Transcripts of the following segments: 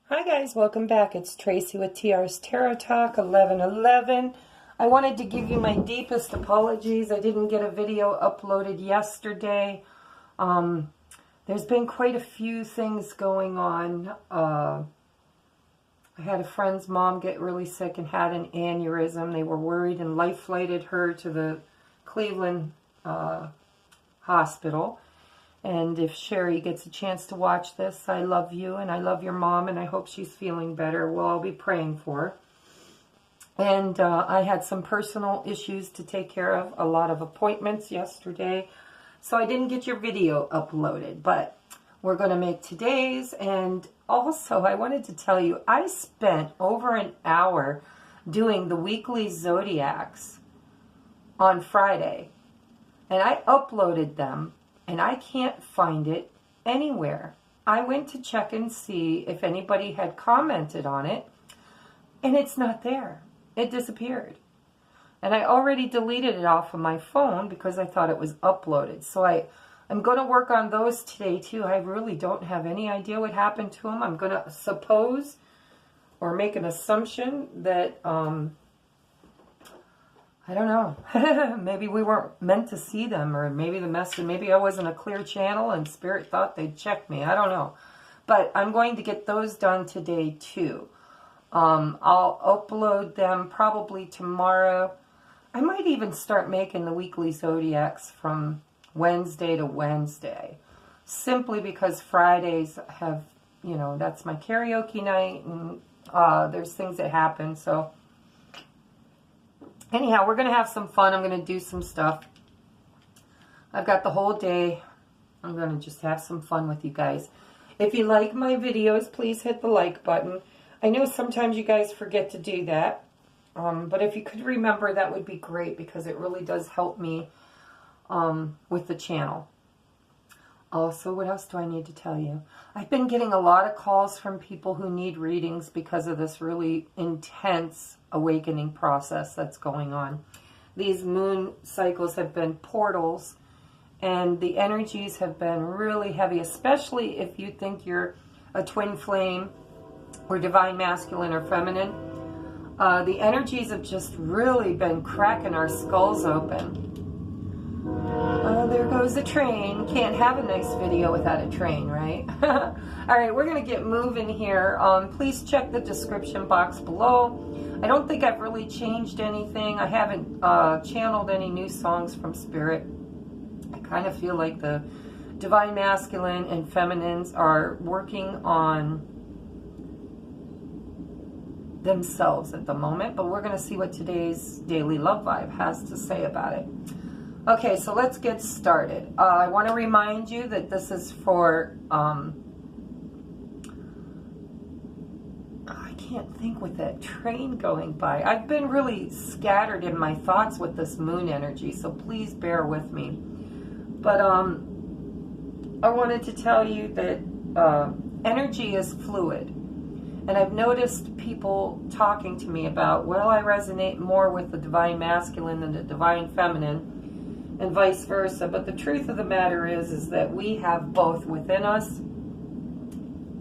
Hi guys, welcome back. It's Tracy with TR's Tarot Talk 1111. I wanted to give you my deepest apologies. I didn't get a video uploaded yesterday. There's been quite a few things going on. I had a friend's mom get really sick and had an aneurysm. They were worried and life flighted her to the Cleveland hospital. And if Sherry gets a chance to watch this, I love you and I love your mom and I hope she's feeling better. We'll all be praying for her. And I had some personal issues to take care of, a lot of appointments yesterday. So I didn't get your video uploaded, but we're going to make today's. And also I wanted to tell you, I spent over an hour doing the weekly zodiacs on Friday. And I uploaded them. And I can't find it anywhere. I went to check and see if anybody had commented on it, and it's not there. It disappeared. And I already deleted it off of my phone because I thought it was uploaded. So I'm going to work on those today too. I really don't have any idea what happened to them. I'm going to suppose or make an assumption that I don't know. Maybe we weren't meant to see them, or maybe maybe I wasn't a clear channel and Spirit thought they'd check me. I don't know. But I'm going to get those done today too. I'll upload them probably tomorrow. I might even start making the weekly zodiacs from Wednesday to Wednesday. Simply because Fridays have, you know, that's my karaoke night and there's things that happen, so... Anyhow, we're going to have some fun. I'm going to do some stuff. I've got the whole day. I'm going to just have some fun with you guys. If you like my videos, please hit the like button. I know sometimes you guys forget to do that. But if you could remember, that would be great because it really does help me with the channel. Also, what else do I need to tell you? I've been getting a lot of calls from people who need readings because of this really intense awakening process that's going on. These moon cycles have been portals, and the energies have been really heavy, especially if you think you're a twin flame or divine masculine or feminine. The energies have just really been cracking our skulls open. There goes the train. Can't have a nice video without a train, right? All right, we're going to get moving here. Please check the description box below. I don't think I've really changed anything. I haven't channeled any new songs from Spirit. I kind of feel like the divine masculine and feminines are working on themselves at the moment, but we're going to see what today's daily love vibe has to say about it. Okay, so let's get started. I want to remind you that this is for, I can't think with that train going by. I've been really scattered in my thoughts with this moon energy, so please bear with me. But I wanted to tell you that energy is fluid. And I've noticed people talking to me about, well, I resonate more with the divine masculine than the divine feminine, and vice versa. But the truth of the matter is that we have both within us.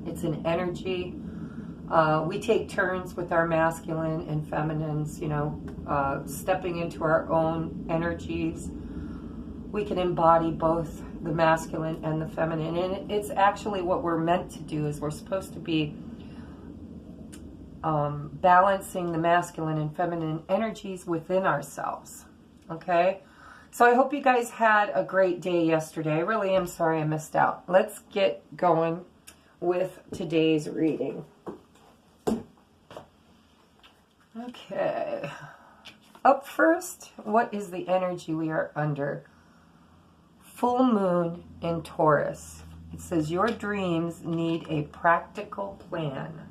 It's an energy. We take turns with our masculine and feminines, you know, stepping into our own energies. We can embody both the masculine and the feminine. And it's actually what we're meant to do, is we're supposed to be balancing the masculine and feminine energies within ourselves. Okay? So I hope you guys had a great day yesterday. I really am sorry I missed out. Let's get going with today's reading. Okay. Up first, what is the energy we are under? Full moon in Taurus. It says your dreams need a practical plan.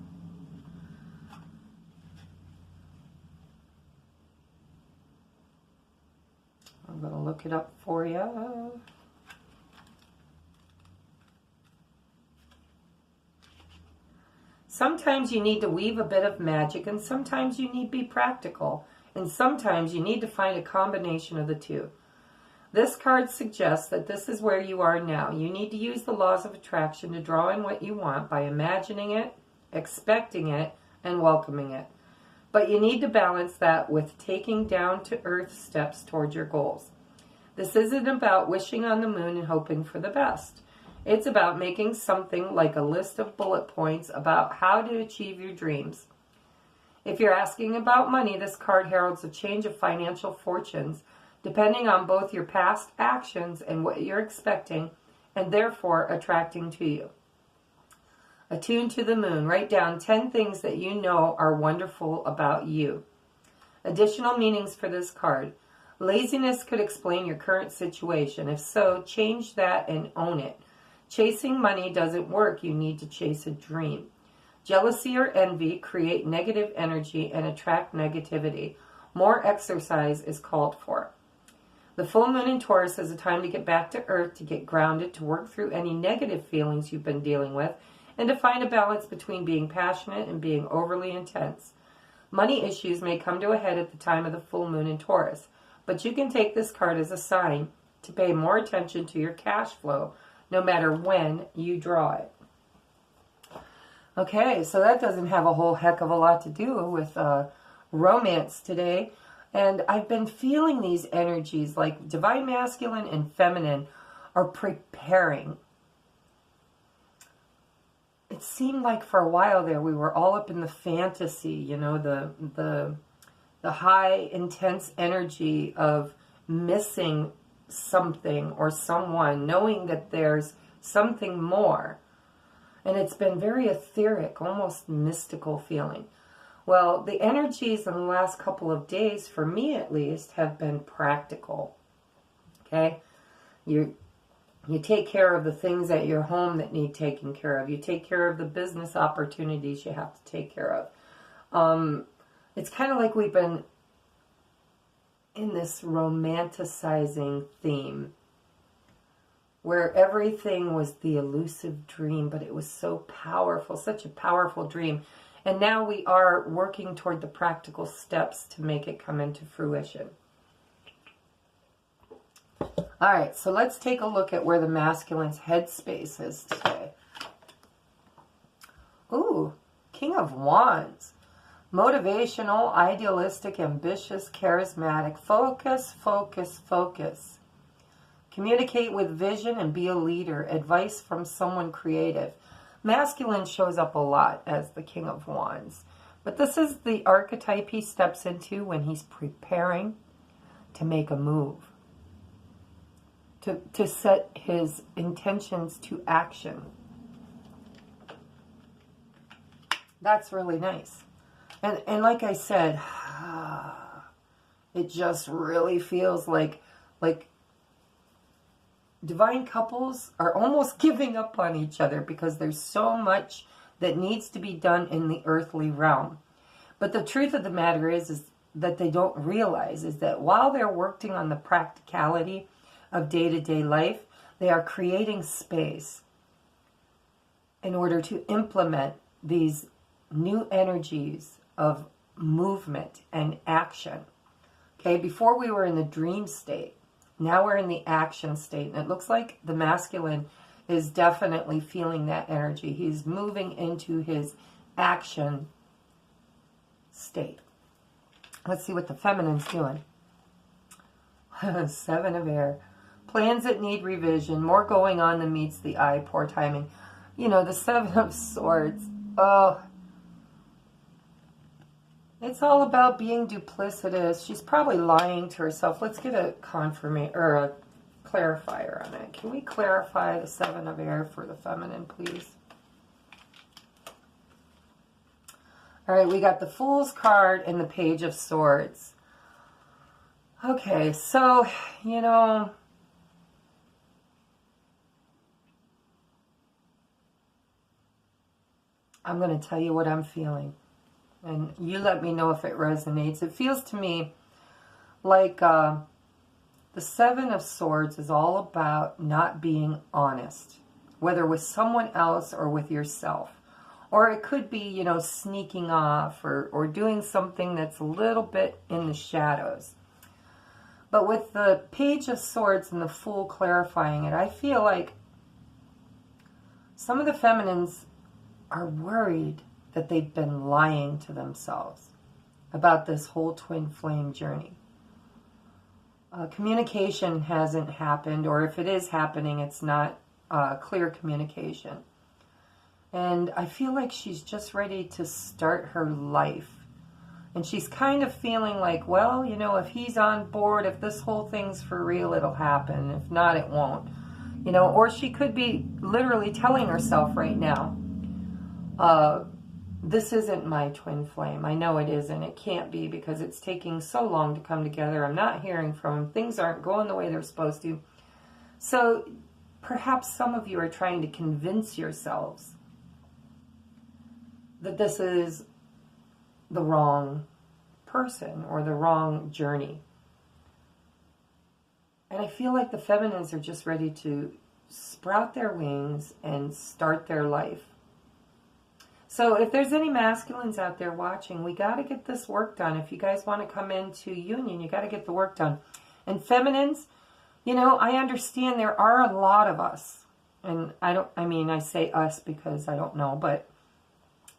I'm going to look it up for you. Sometimes you need to weave a bit of magic, and sometimes you need to be practical, and sometimes you need to find a combination of the two. This card suggests that this is where you are now. You need to use the laws of attraction to draw in what you want by imagining it expecting it, and welcoming it. But you need to balance that with taking down-to-earth steps towards your goals. This isn't about wishing on the moon and hoping for the best. It's about making something like a list of bullet points about how to achieve your dreams. If you're asking about money, this card heralds a change of financial fortunes, depending on both your past actions and what you're expecting, and therefore attracting to you. Attune to the moon. Write down 10 things that you know are wonderful about you. Additional meanings for this card. Laziness could explain your current situation. If so, change that and own it. Chasing money doesn't work. You need to chase a dream. Jealousy or envy create negative energy and attract negativity. More exercise is called for. The full moon in Taurus is a time to get back to earth, to get grounded, to work through any negative feelings you've been dealing with, and to find a balance between being passionate and being overly intense. Money issues may come to a head at the time of the full moon in Taurus, but you can take this card as a sign to pay more attention to your cash flow, no matter when you draw it. Okay, so that doesn't have a whole heck of a lot to do with romance today. And I've been feeling these energies like divine masculine and feminine are preparing. It seemed like for a while there we were all up in the fantasy, you know, the high intense energy of missing something or someone, knowing that there's something more. And it's been very etheric, almost mystical feeling. Well, the energies in the last couple of days, for me at least, have been practical. Okay? You take care of the things at your home that need taken care of. You take care of the business opportunities you have to take care of. It's kind of like we've been in this romanticizing theme where everything was the elusive dream, but it was so powerful, such a powerful dream. And now we are working toward the practical steps to make it come into fruition. All right, so let's take a look at where the masculine's headspace is today. Ooh, King of Wands. Motivational, idealistic, ambitious, charismatic. Focus, focus, focus. Communicate with vision and be a leader. Advice from someone creative. Masculine shows up a lot as the King of Wands. But this is the archetype he steps into when he's preparing to make a move. To set his intentions to action. That's really nice. And like I said, it just really feels like divine couples are almost giving up on each other because there's so much that needs to be done in the earthly realm. But the truth of the matter is that they don't realize is that while they're working on the practicality of day-to-day life, they are creating space in order to implement these new energies of movement and action. Okay, before we were in the dream state. Now we're in the action state, and it looks like the masculine is definitely feeling that energy. He's moving into his action state. Let's see what the feminine's doing. 7 of air. Plans that need revision. More going on than meets the eye. Poor timing. You know, the 7 of swords. Oh, it's all about being duplicitous. She's probably lying to herself. Let's get a confirmation or a clarifier on it. Can we clarify the 7 of air for the feminine, please? All right, we got the Fool's card and the Page of Swords. Okay, so, you know, I'm going to tell you what I'm feeling. And you let me know if it resonates. It feels to me like the 7 of Swords is all about not being honest, whether with someone else or with yourself. Or it could be, you know, sneaking off or doing something that's a little bit in the shadows. But with the Page of Swords and the Fool clarifying it, I feel like some of the feminines are worried that they've been lying to themselves about this whole twin flame journey. Communication hasn't happened, or if it is happening, it's not clear communication. And I feel like she's just ready to start her life. And she's kind of feeling like, well, you know, if he's on board, if this whole thing's for real, it'll happen. If not, it won't. You know, or she could be literally telling herself right now, this isn't my twin flame. I know it isn't. It can't be because it's taking so long to come together. I'm not hearing from him. Things aren't going the way they're supposed to. So perhaps some of you are trying to convince yourselves that this is the wrong person or the wrong journey. And I feel like the feminines are just ready to sprout their wings and start their life. So if there's any masculines out there watching, we got to get this work done. If you guys want to come into union, you got to get the work done. And feminines, you know, I understand there are a lot of us. And I say us because I don't know, but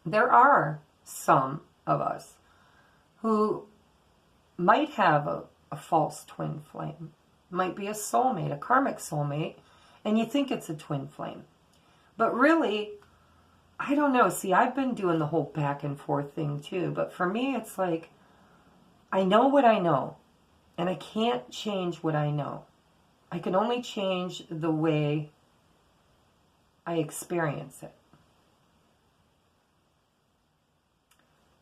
there are some of us who might have a false twin flame. Might be a soulmate, a karmic soulmate, and you think it's a twin flame. But really, I don't know. See, I've been doing the whole back and forth thing too, but for me, it's like, I know what I know, and I can't change what I know. I can only change the way I experience it.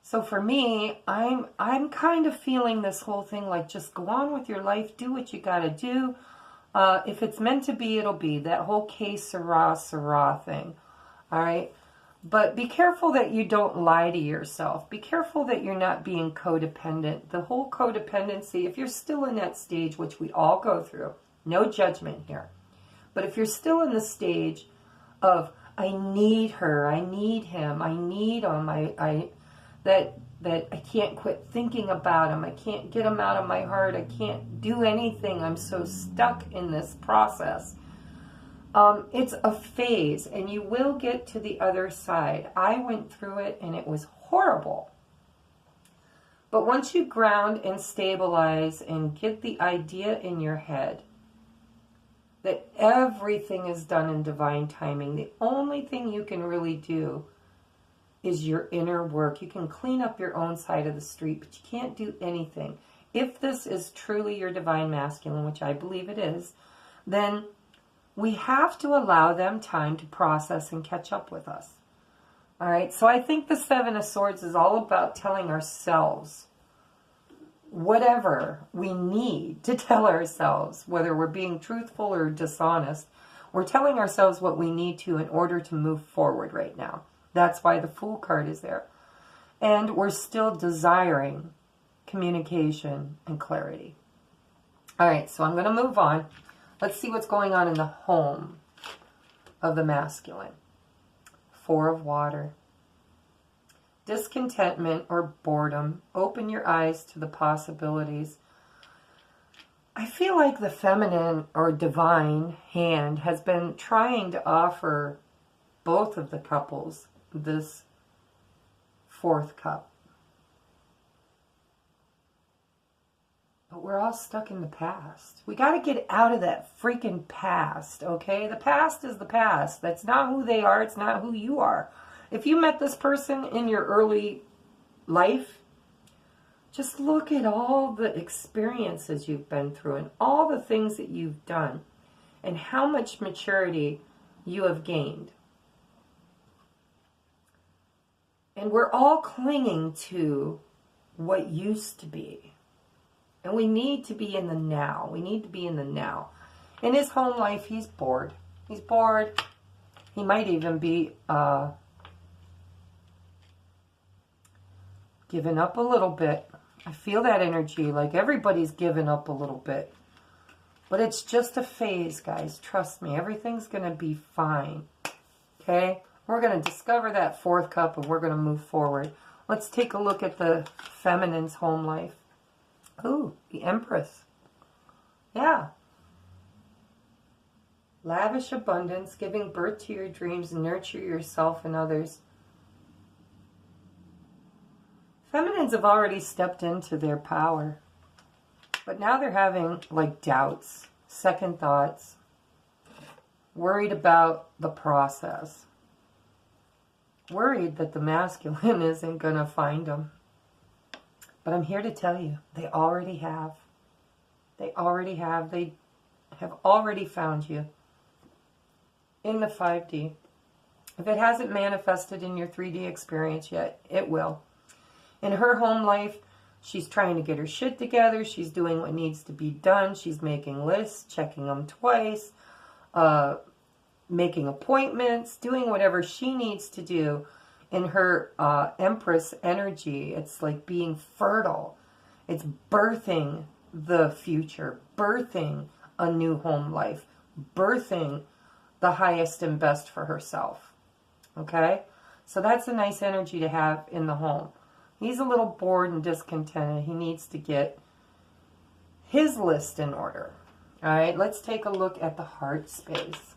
So for me, I'm kind of feeling this whole thing like, just go on with your life, do what you got to do. If it's meant to be, it'll be. That whole que sera, sera thing. All right? But be careful that you don't lie to yourself. Be careful that you're not being codependent. The whole codependency, if you're still in that stage, which we all go through, no judgment here. But if you're still in the stage of, I need her, I need him, I need him, that I can't quit thinking about him, I can't get him out of my heart, I can't do anything, I'm so stuck in this process. It's a phase, and you will get to the other side. I went through it, and it was horrible. But once you ground and stabilize and get the idea in your head that everything is done in divine timing, the only thing you can really do is your inner work. You can clean up your own side of the street, but you can't do anything. If this is truly your divine masculine, which I believe it is, then we have to allow them time to process and catch up with us. All right, so I think the Seven of Swords is all about telling ourselves whatever we need to tell ourselves, whether we're being truthful or dishonest. We're telling ourselves what we need to in order to move forward right now. That's why the Fool card is there. And we're still desiring communication and clarity. All right, so I'm going to move on. Let's see what's going on in the home of the masculine. Four of Water. Discontentment or boredom. Open your eyes to the possibilities. I feel like the feminine or divine hand has been trying to offer both of the couples this fourth cup. But we're all stuck in the past. We got to get out of that freaking past, okay? The past is the past. That's not who they are. It's not who you are. If you met this person in your early life, just look at all the experiences you've been through and all the things that you've done and how much maturity you have gained. And we're all clinging to what used to be. And we need to be in the now. We need to be in the now. In his home life, he's bored. He's bored. He might even be giving up a little bit. I feel that energy, like everybody's giving up a little bit. But it's just a phase, guys. Trust me. Everything's going to be fine. Okay? We're going to discover that fourth cup and we're going to move forward. Let's take a look at the feminine's home life. Ooh, the Empress. Yeah. Lavish abundance, giving birth to your dreams, nurture yourself and others. Feminines have already stepped into their power. But now they're having, like, doubts, second thoughts, worried about the process, worried that the masculine isn't going to find them. But I'm here to tell you, they already have. They already have. They have already found you in the 5D. If it hasn't manifested in your 3D experience yet, it will. In her home life, she's trying to get her shit together. She's doing what needs to be done. She's making lists, checking them twice, making appointments, doing whatever she needs to do in her Empress energy. It's like being fertile. It's birthing the future, birthing a new home life, birthing the highest and best for herself. Okay? So that's a nice energy to have in the home. He's a little bored and discontented. He needs to get his list in order. All right, let's take a look at the heart space.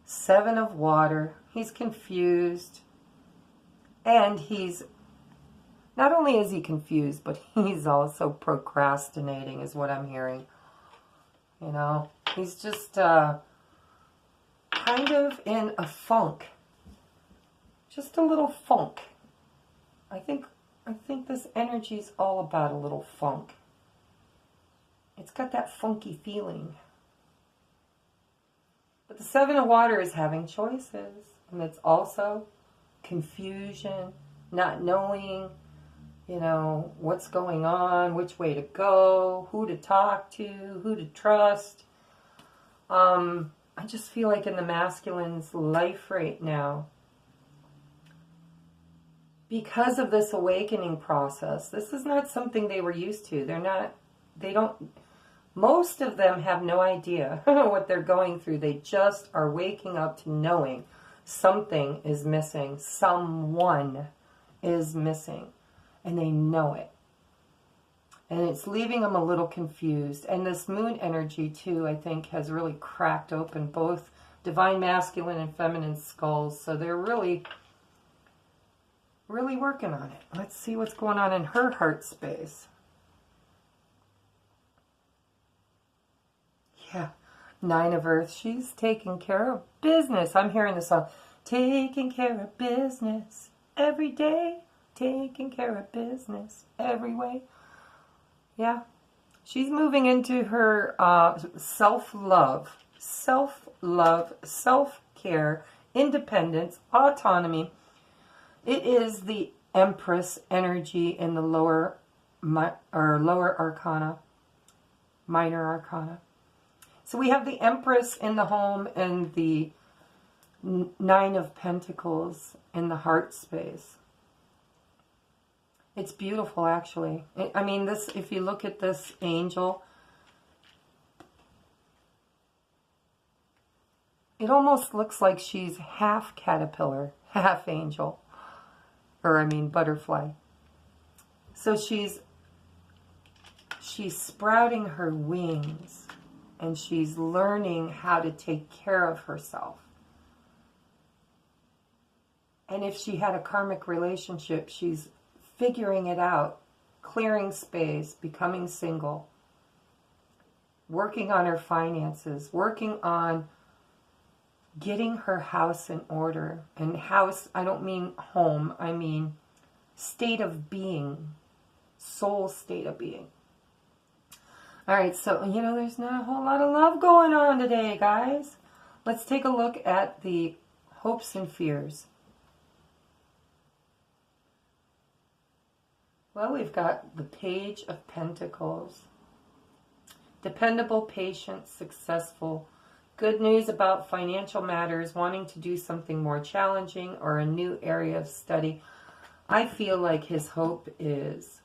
7 of water. He's confused. And he's, not only is he confused, but he's also procrastinating is what I'm hearing. You know, he's just kind of in a funk. Just a little funk. I think this energy is all about a little funk. It's got that funky feeling. But the 7 of water is having choices. And it's also confusion, not knowing, you know, what's going on, which way to go, who to talk to, who to trust. I just feel like in the masculine's life right now, because of this awakening process, this is not something they were used to. Most of them have no idea what they're going through. They just are waking up to knowing something is missing. Someone is missing. And they know it. And it's leaving them a little confused. And this moon energy, too, I think, has really cracked open both divine masculine and feminine skulls. So they're really working on it. Let's see what's going on in her heart space. Yeah, 9 of Earth. She's taking care of business. I'm hearing the song, taking care of business every day, taking care of business every way. Yeah, she's moving into her self-love, self-care, independence, autonomy. It is the Empress energy in the lower arcana, minor arcana. So we have the Empress in the home and the 9 of Pentacles in the heart space. It's beautiful, actually. I mean, this, if you look at this angel, it almost looks like she's half caterpillar, half angel. Or, I mean, butterfly. So she's sprouting her wings, and she's learning how to take care of herself. And if she had a karmic relationship, she's figuring it out, clearing space, becoming single, working on her finances, working on getting her house in order. And house, I don't mean home, I mean state of being, soul state of being. All right, so, you know, there's not a whole lot of love going on today, guys. Let's take a look at the hopes and fears. Well, we've got the Page of Pentacles. Dependable, patient, successful. Good news about financial matters, wanting to do something more challenging or a new area of study. I feel like his hope is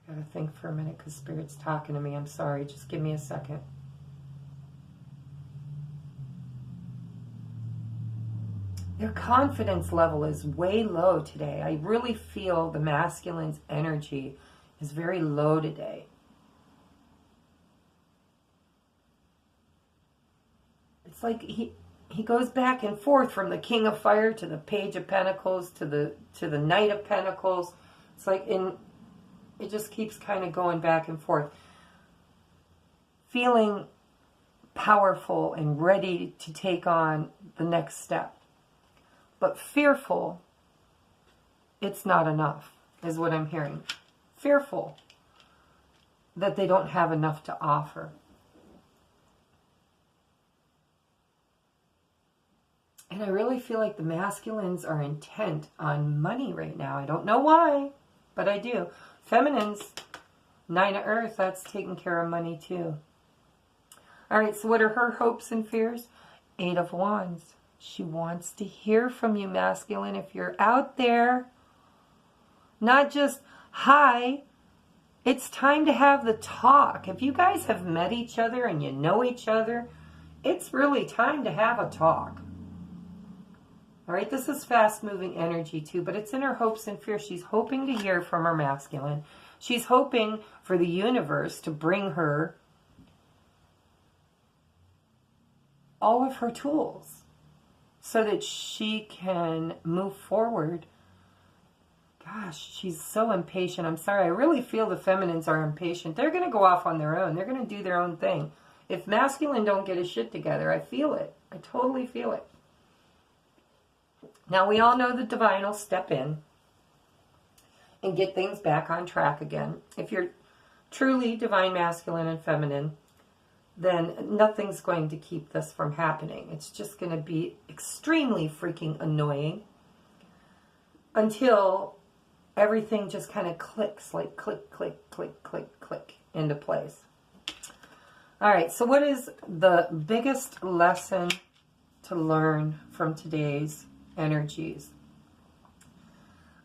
I gotta think for a minute because Spirit's talking to me. I'm sorry, just give me a second. Their confidence level is way low today. I really feel the masculine's energy is very low today. It's like he goes back and forth from the King of Fire to the Page of Pentacles to the Knight of Pentacles. It's like it just keeps kind of going back and forth. Feeling powerful and ready to take on the next step. But fearful, it's not enough, is what I'm hearing. Fearful that they don't have enough to offer. And I really feel like the masculines are intent on money right now. I don't know why, but I do. Feminines, 9 of Earth, that's taking care of money too. All right, so what are her hopes and fears? 8 of Wands. She wants to hear from you, masculine. If you're out there, not just, hi, it's time to have the talk. If you guys have met each other and you know each other, it's really time to have a talk. All right, this is fast-moving energy too, but it's in her hopes and fears. She's hoping to hear from her masculine. She's hoping for the universe to bring her all of her tools so that she can move forward. Gosh, she's so impatient. I'm sorry. I really feel the feminines are impatient. They're going to go off on their own. They're going to do their own thing. If masculine don't get his shit together, I feel it. I totally feel it. Now, we all know the divine will step in and get things back on track again. If you're truly divine masculine and feminine, then nothing's going to keep this from happening. It's just going to be extremely freaking annoying until everything just kind of clicks, like click, click, click, click, click into place. All right, so what is the biggest lesson to learn from today's energies?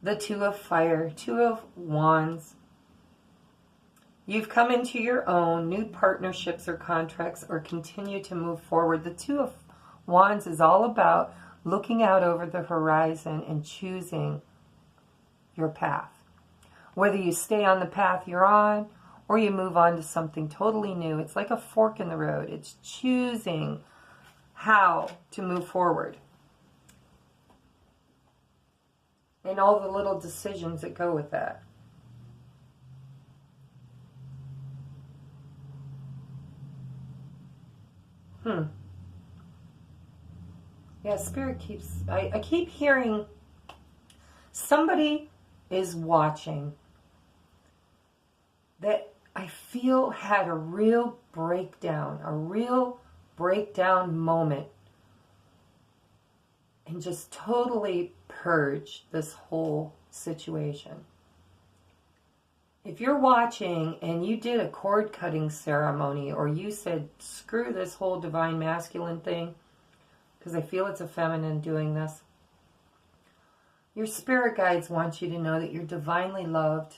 The 2 of Fire, 2 of Wands. You've come into your own, new partnerships or contracts, or continue to move forward. The 2 of Wands is all about looking out over the horizon and choosing your path. Whether you stay on the path you're on or you move on to something totally new. It's like a fork in the road. It's choosing how to move forward. And all the little decisions that go with that. Yeah, Spirit keeps... I keep hearing somebody is watching that I feel had a real breakdown moment and just totally purge this whole situation. If you're watching and you did a cord cutting ceremony, or you said, screw this whole divine masculine thing, because I feel it's a feminine doing this, your spirit guides want you to know that you're divinely loved,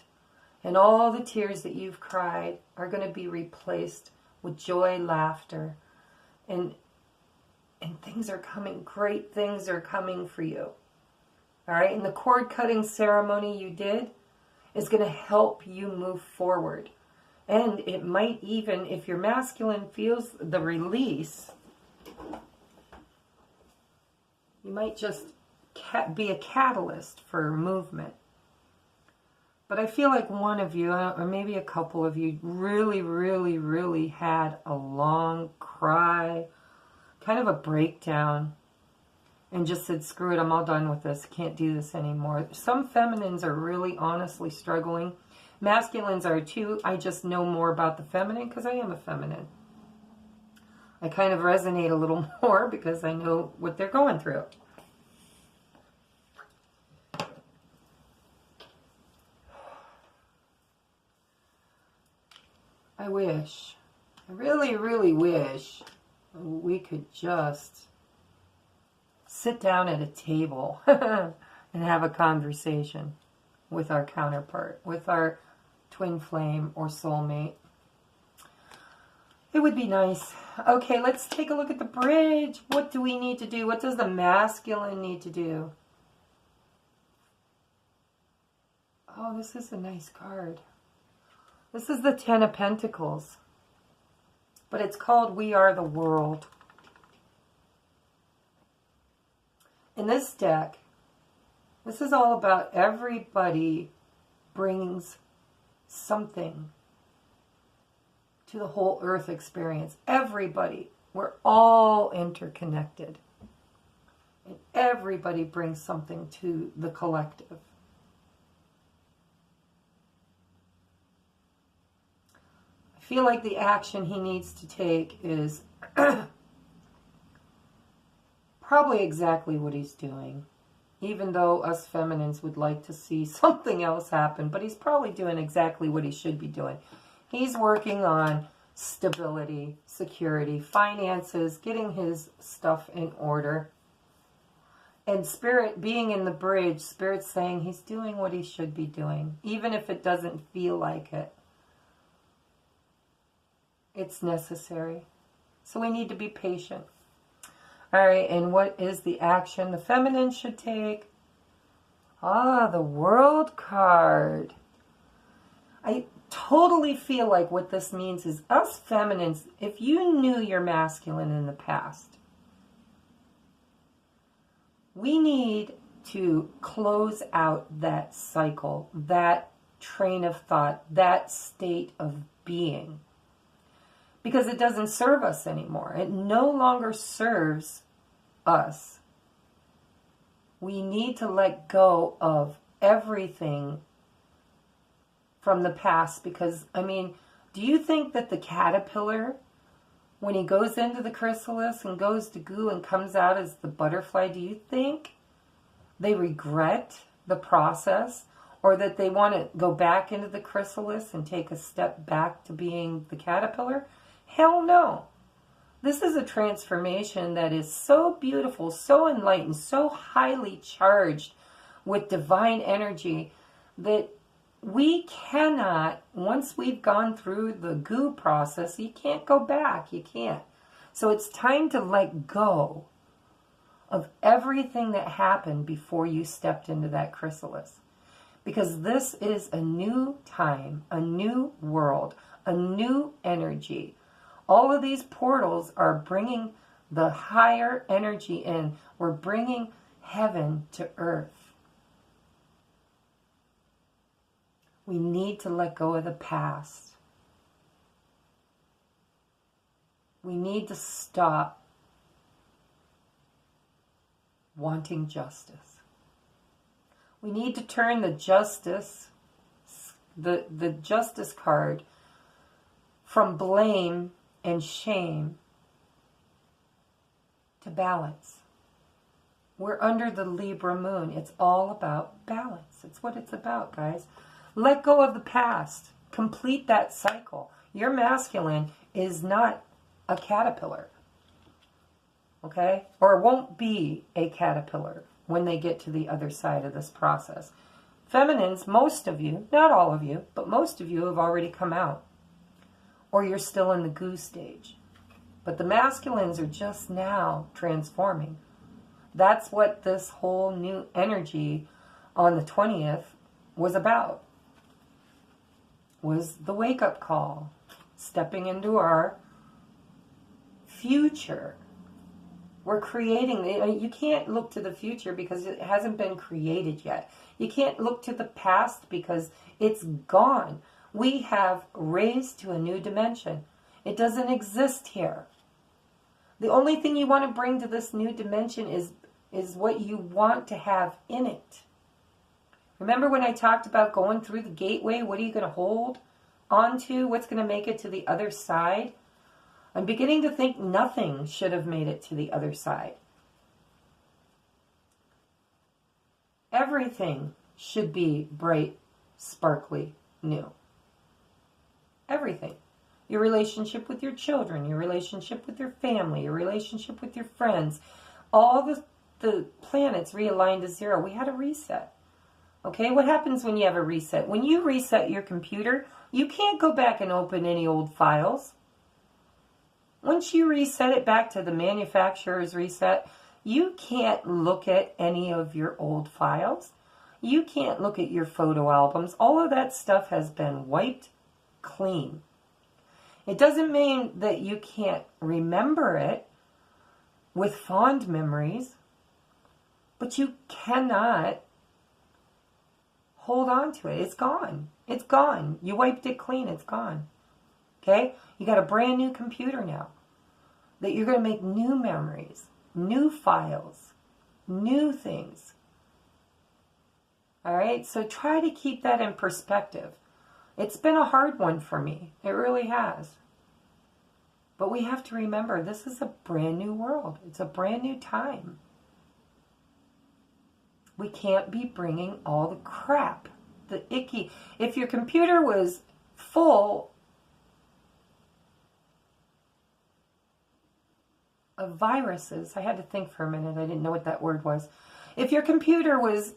and all the tears that you've cried are going to be replaced with joy, laughter, and things are coming. Great things are coming for you. All right, and the cord cutting ceremony you did is going to help you move forward. And it might even, if your masculine feels the release, you might just be a catalyst for movement. But I feel like one of you, or maybe a couple of you, really, really, really had a long cry, kind of a breakdown, and just said, screw it, I'm all done with this. Can't do this anymore. Some feminines are really honestly struggling. Masculines are too. I just know more about the feminine because I am a feminine. I kind of resonate a little more because I know what they're going through. I wish, I really, really wish we could just sit down at a table and have a conversation with our counterpart, with our twin flame or soulmate. It would be nice. Okay, let's take a look at the bridge. What do we need to do? What does the masculine need to do? Oh, this is a nice card. This is the 10 of Pentacles. But it's called We Are the World. In this deck, this is all about everybody brings something to the whole earth experience. Everybody. We're all interconnected. And everybody brings something to the collective. I feel like the action he needs to take is probably exactly what he's doing. Even though us feminines would like to see something else happen. But he's probably doing exactly what he should be doing. He's working on stability, security, finances, getting his stuff in order. And Spirit, being in the bridge, Spirit's saying he's doing what he should be doing. Even if it doesn't feel like it. It's necessary. So we need to be patient. All right, and what is the action the feminine should take? The World card. I totally feel like what this means is us feminines, if you knew your masculine in the past, we need to close out that cycle, that train of thought, that state of being. Because it doesn't serve us anymore. It no longer serves us. We need to let go of everything from the past. Because, I mean, do you think that the caterpillar, when he goes into the chrysalis and goes to goo and comes out as the butterfly, do you think they regret the process? Or that they want to go back into the chrysalis and take a step back to being the caterpillar? Hell no. This is a transformation that is so beautiful, so enlightened, so highly charged with divine energy that we cannot, once we've gone through the goo process, you can't go back. You can't. So it's time to let go of everything that happened before you stepped into that chrysalis. Because this is a new time, a new world, a new energy. All of these portals are bringing the higher energy in. We're bringing heaven to earth. We need to let go of the past. We need to stop wanting justice. We need to turn the justice, the justice card from blame and shame to balance. We're under the Libra moon. It's all about balance. It's what it's about, guys. Let go of the past. Complete that cycle. Your masculine is not a caterpillar. Okay? Or won't be a caterpillar when they get to the other side of this process. Feminines, most of you, not all of you, but most of you have already come out. Or you're still in the goo stage. But the masculines are just now transforming. That's what this whole new energy on the 20th was about. Was the wake-up call. Stepping into our future. We're creating. You can't look to the future because it hasn't been created yet. You can't look to the past because it's gone. We have raised to a new dimension. It doesn't exist here. The only thing you want to bring to this new dimension is what you want to have in it. Remember when I talked about going through the gateway? What are you going to hold onto? What's going to make it to the other side? I'm beginning to think nothing should have made it to the other side. Everything should be bright, sparkly, new. Everything. Your relationship with your children, your relationship with your family, your relationship with your friends. All the planets realigned to zero. We had a reset. Okay, what happens when you have a reset? When you reset your computer, you can't go back and open any old files. Once you reset it back to the manufacturer's reset, you can't look at any of your old files. You can't look at your photo albums. All of that stuff has been wiped clean. It doesn't mean that you can't remember it with fond memories. But you cannot hold on to it. It's gone. It's gone. You wiped it clean. It's gone. Okay? You got a brand new computer now that you're going to make new memories, new files, new things. All right? So try to keep that in perspective. It's been a hard one for me. It really has. But we have to remember, this is a brand new world. It's a brand new time. We can't be bringing all the crap, the icky. If your computer was full of viruses, I had to think for a minute. I didn't know what that word was. If your computer was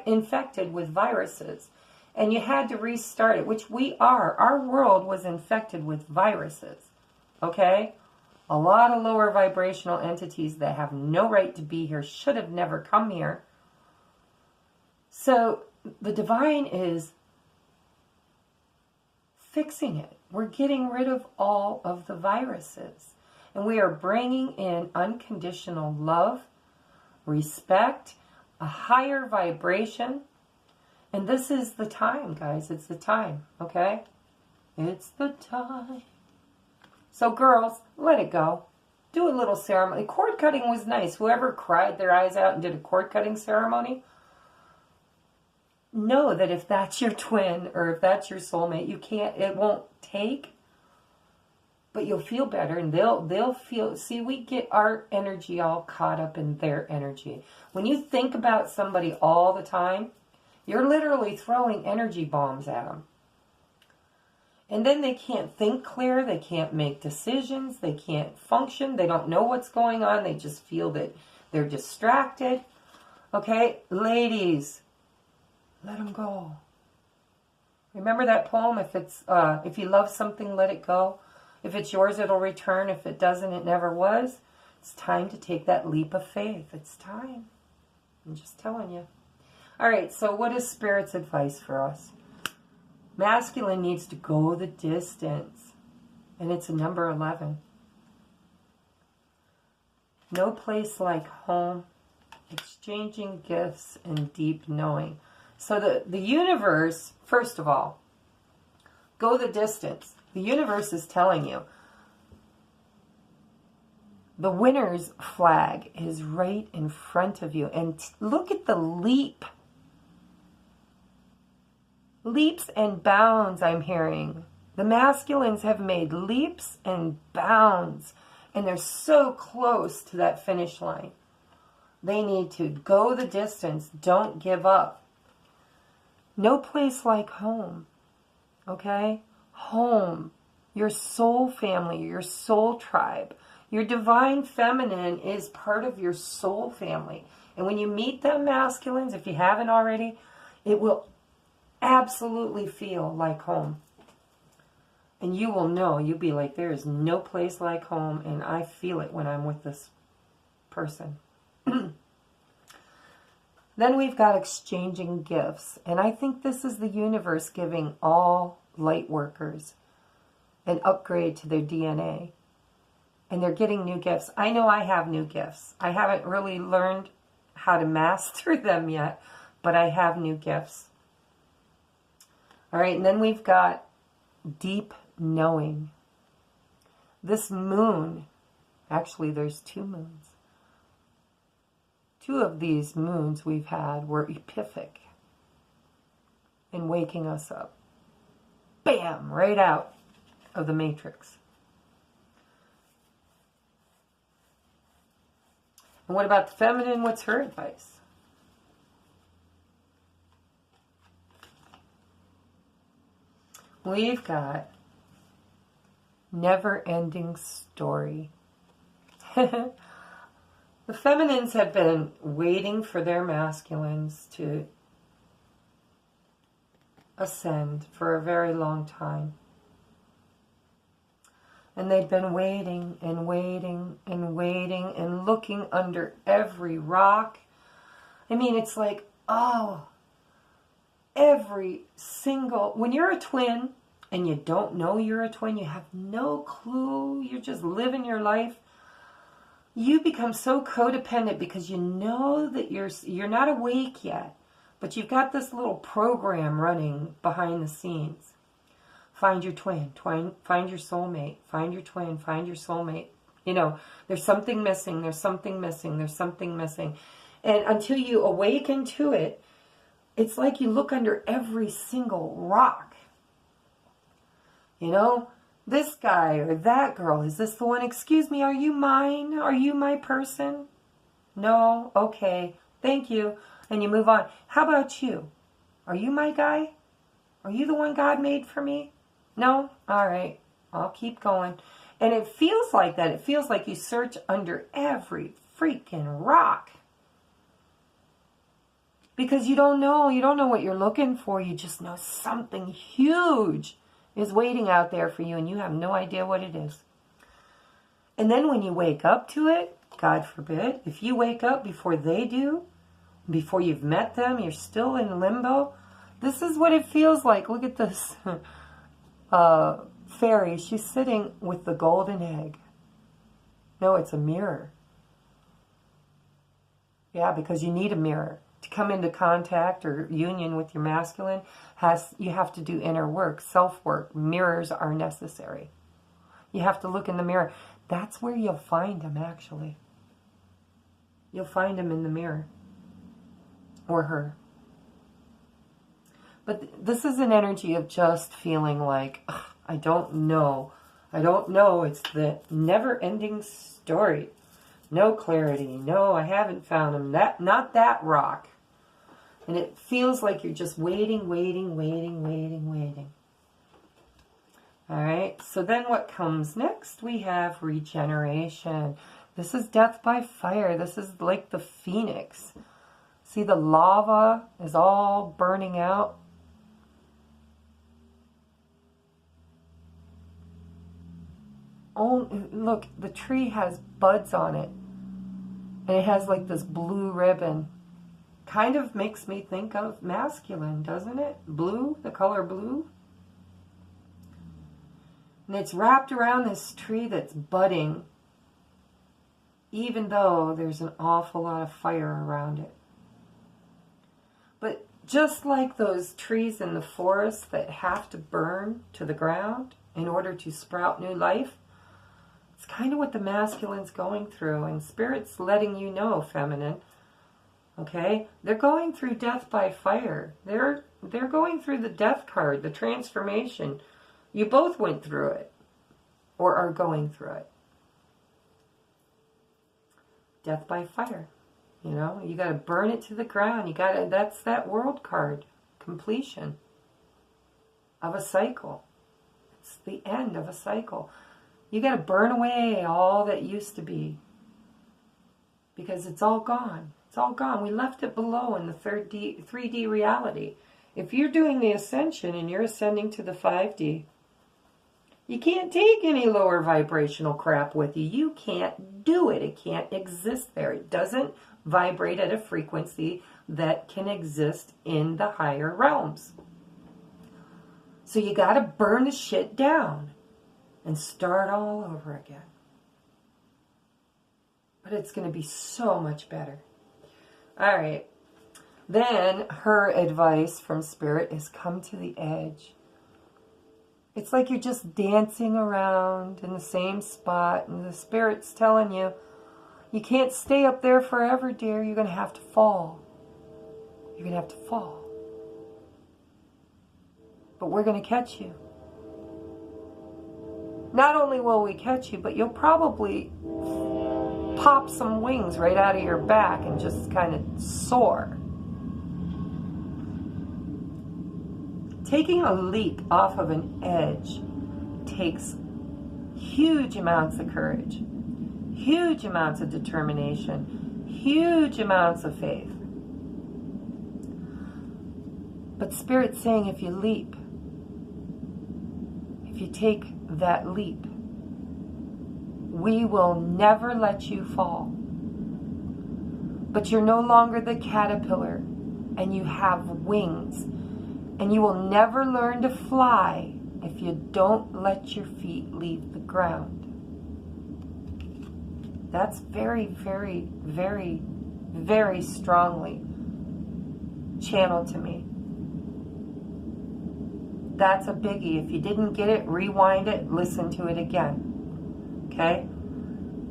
infected with viruses and you had to restart it, which we are, our world was infected with viruses, okay? A lot of lower vibrational entities that have no right to be here, should have never come here. So the divine is fixing it. We're getting rid of all of the viruses. And we are bringing in unconditional love, respect, a higher vibration. And this is the time, guys. It's the time, okay? It's the time. So girls, let it go. Do a little ceremony. Cord cutting was nice. Whoever cried their eyes out and did a cord cutting ceremony, know that if that's your twin or if that's your soulmate, it won't take, but you'll feel better and they'll feel, see, we get our energy all caught up in their energy. When you think about somebody all the time, you're literally throwing energy bombs at them. And then they can't think clear, they can't make decisions, they can't function, they don't know what's going on, they just feel that they're distracted. Okay, ladies, let them go. Remember that poem, if you love something, let it go. If it's yours, it'll return. If it doesn't, it never was. It's time to take that leap of faith. It's time. I'm just telling you. All right, so what is Spirit's advice for us? Masculine needs to go the distance. And it's a number 11. No place like home, exchanging gifts, and deep knowing. So the universe, first of all, go the distance. The universe is telling you. The winner's flag is right in front of you. And look at the leaps and bounds I'm hearing. The masculines have made leaps and bounds. And they're so close to that finish line. They need to go the distance. Don't give up. No place like home. Okay? Home. Your soul family. Your soul tribe. Your divine feminine is part of your soul family. And when you meet them masculines, if you haven't already, it will absolutely feel like home. And you will know, you'll be like, there is no place like home, and I feel it when I'm with this person. Then we've got exchanging gifts. And I think this is the universe giving all light workers an upgrade to their DNA. And they're getting new gifts. I know I have new gifts. I haven't really learned how to master them yet, but I have new gifts. All right, and then we've got deep knowing. This moon, actually there's 2 moons. 2 of these moons we've had were epiphanic in waking us up. Bam! Right out of the matrix. And what about the feminine? What's her advice? We've got never-ending story. The feminines have been waiting for their masculines to ascend for a very long time. And they've been waiting and waiting and waiting and looking under every rock. I mean, it's like, oh, every single... When you're a twin and you don't know you're a twin, you have no clue, you're just living your life. you become so codependent because you know that you're not awake yet, but you've got this little program running behind the scenes. Find your twin, find your soulmate, find your twin, find your soulmate. You know, there's something missing, there's something missing, there's something missing. And until you awaken to it, it's like you look under every single rock. You know, this guy or that girl, is this the one? Excuse me, are you mine? Are you my person? No? Okay, thank you. And you move on. How about you? Are you my guy? Are you the one God made for me? No? All right, I'll keep going. And it feels like that. It feels like you search under every freaking rock. Because you don't know what you're looking for. You just know something huge is waiting out there for you, and you have no idea what it is. And then when you wake up to it, God forbid, if you wake up before they do, before you've met them, you're still in limbo. This is what it feels like. Look at this fairy. She's sitting with the golden egg. No, it's a mirror. Yeah, because you need a mirror. To come into contact or union with your masculine, you have to do inner work, self-work. Mirrors are necessary. You have to look in the mirror. That's where you'll find him, actually. You'll find him in the mirror. Or her. But this is an energy of just feeling like, I don't know. I don't know. It's the never-ending story. No clarity. No, I haven't found him. Not that rock. And it feels like you're just waiting. All right. So then what comes next? We have regeneration. This is death by fire. This is like the phoenix. See, the lava is all burning out. Oh, look, the tree has buds on it. And it has like this blue ribbon. Kind of makes me think of masculine, doesn't it? Blue, the color blue. And it's wrapped around this tree that's budding, even though there's an awful lot of fire around it. But just like those trees in the forest that have to burn to the ground in order to sprout new life, it's kind of what the masculine's going through, and Spirit's letting you know, feminine. Okay? They're going through death by fire. They're going through the death card, the transformation. You both went through it, or are going through it. Death by fire. You know, you got to burn it to the ground. That's that world card. Completion of a cycle. It's the end of a cycle. You got to burn away all that used to be. Because it's all gone. It's all gone. We left it below in the 3D reality. If you're doing the ascension and you're ascending to the 5D, you can't take any lower vibrational crap with you. You can't do it. It can't exist there. It doesn't vibrate at a frequency that can exist in the higher realms. So you got to burn the shit down and start all over again. But it's going to be so much better. All right. Then her advice from Spirit is come to the edge. It's like you're just dancing around in the same spot, and the Spirit's telling you, you can't stay up there forever, dear. You're going to have to fall. You're going to have to fall. But we're going to catch you. Not only will we catch you, but you'll probably pop some wings right out of your back and just kind of soar. Taking a leap off of an edge takes huge amounts of courage, huge amounts of determination, huge amounts of faith. But Spirit's saying if you leap, if you take that leap, we will never let you fall. But you're no longer the caterpillar, and you have wings. And you will never learn to fly if you don't let your feet leave the ground. That's very, very, very, very strongly channeled to me. That's a biggie. If you didn't get it, rewind it, listen to it again. Okay?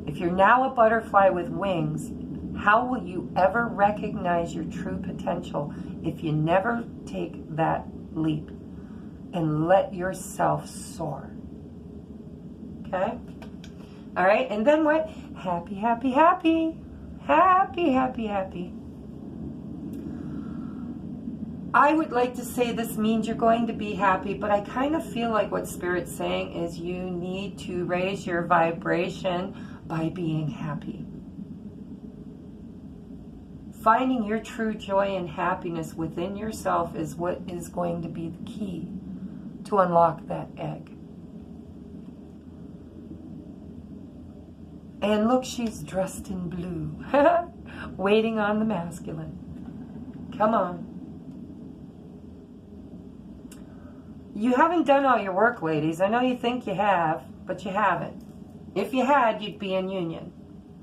If you're now a butterfly with wings, how will you ever recognize your true potential if you never take that leap and let yourself soar? Okay? All right, and then what? Happy, happy, happy. Happy, happy, happy. I would like to say this means you're going to be happy, but I kind of feel like what Spirit's saying is you need to raise your vibration by being happy. Finding your true joy and happiness within yourself is what is going to be the key to unlock that egg. And look, she's dressed in blue, waiting on the masculine. Come on. You haven't done all your work, ladies. I know you think you have, but you haven't. If you had, you'd be in union.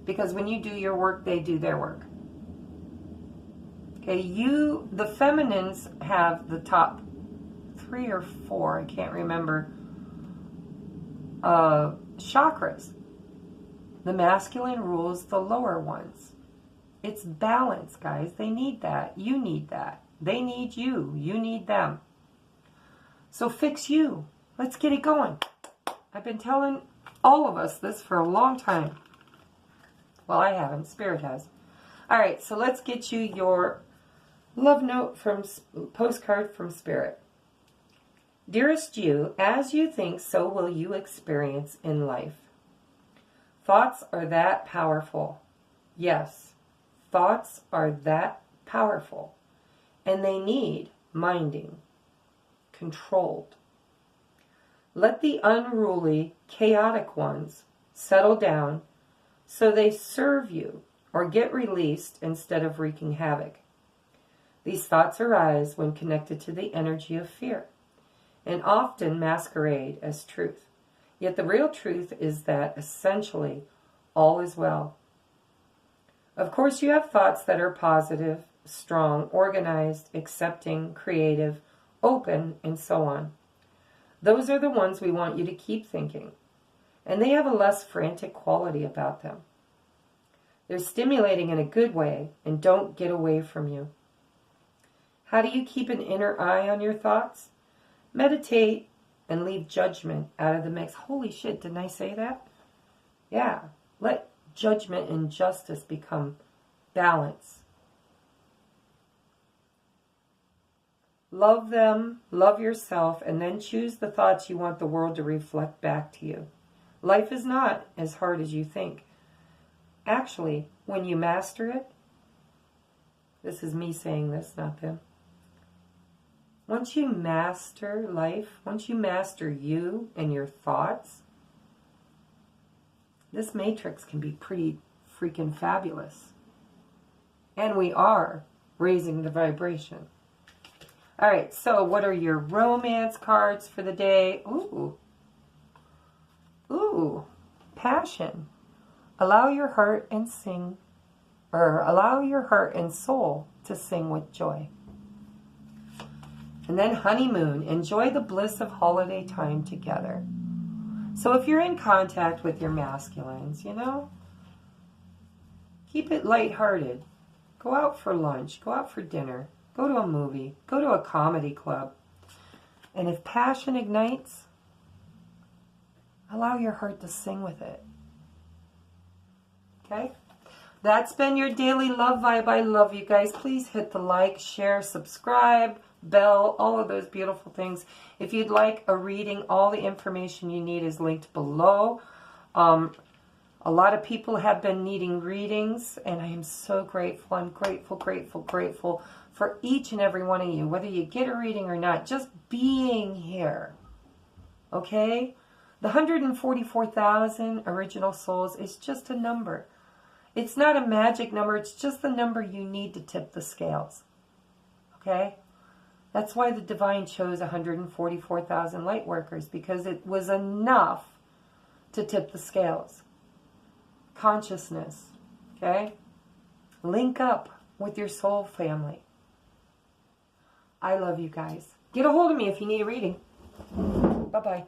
Because when you do your work, they do their work. Okay, the feminines have the top 3 or 4, I can't remember, chakras. The masculine rules the lower ones. It's balance, guys. They need that. You need that. They need you. You need them. So fix you. Let's get it going. I've been telling all of us this for a long time. Well, I haven't. Spirit has. All right, so let's get you your love note from postcard from Spirit. Dearest you, as you think, so will you experience in life. Thoughts are that powerful. Yes, thoughts are that powerful. And they need minding, controlled. Let the unruly, chaotic ones settle down so they serve you or get released instead of wreaking havoc. These thoughts arise when connected to the energy of fear and often masquerade as truth. Yet the real truth is that essentially all is well. Of course, you have thoughts that are positive, strong, organized, accepting, creative, open, and so on. Those are the ones we want you to keep thinking, and they have a less frantic quality about them. They're stimulating in a good way and don't get away from you. How do you keep an inner eye on your thoughts? Meditate and leave judgment out of the mix. Holy shit, didn't I say that? Yeah. Let judgment and justice become balance. Love them, love yourself, and then choose the thoughts you want the world to reflect back to you. Life is not as hard as you think. Actually, when you master it, this is me saying this, not them. Once you master life, once you master you and your thoughts, this matrix can be pretty freaking fabulous. And we are raising the vibration. All right, so what are your romance cards for the day? Ooh, passion. Allow your heart and soul to sing with joy. And then honeymoon. Enjoy the bliss of holiday time together. So if you're in contact with your masculines, keep it lighthearted. Go out for lunch. Go out for dinner. Go to a movie. Go to a comedy club. And if passion ignites, allow your heart to sing with it. Okay? That's been your daily love vibe. I love you guys. Please hit the like, share, subscribe, bell, all of those beautiful things. If you'd like a reading, all the information you need is linked below. A lot of people have been needing readings, and I am so grateful. I'm grateful, grateful, grateful for each and every one of you, whether you get a reading or not, just being here. Okay? The 144,000 original souls is just a number. It's not a magic number. It's just the number you need to tip the scales. Okay? That's why the divine chose 144,000 light workers, because it was enough to tip the scales. consciousness. Okay? Link up with your soul family. I love you guys. Get a hold of me if you need a reading. Bye-bye.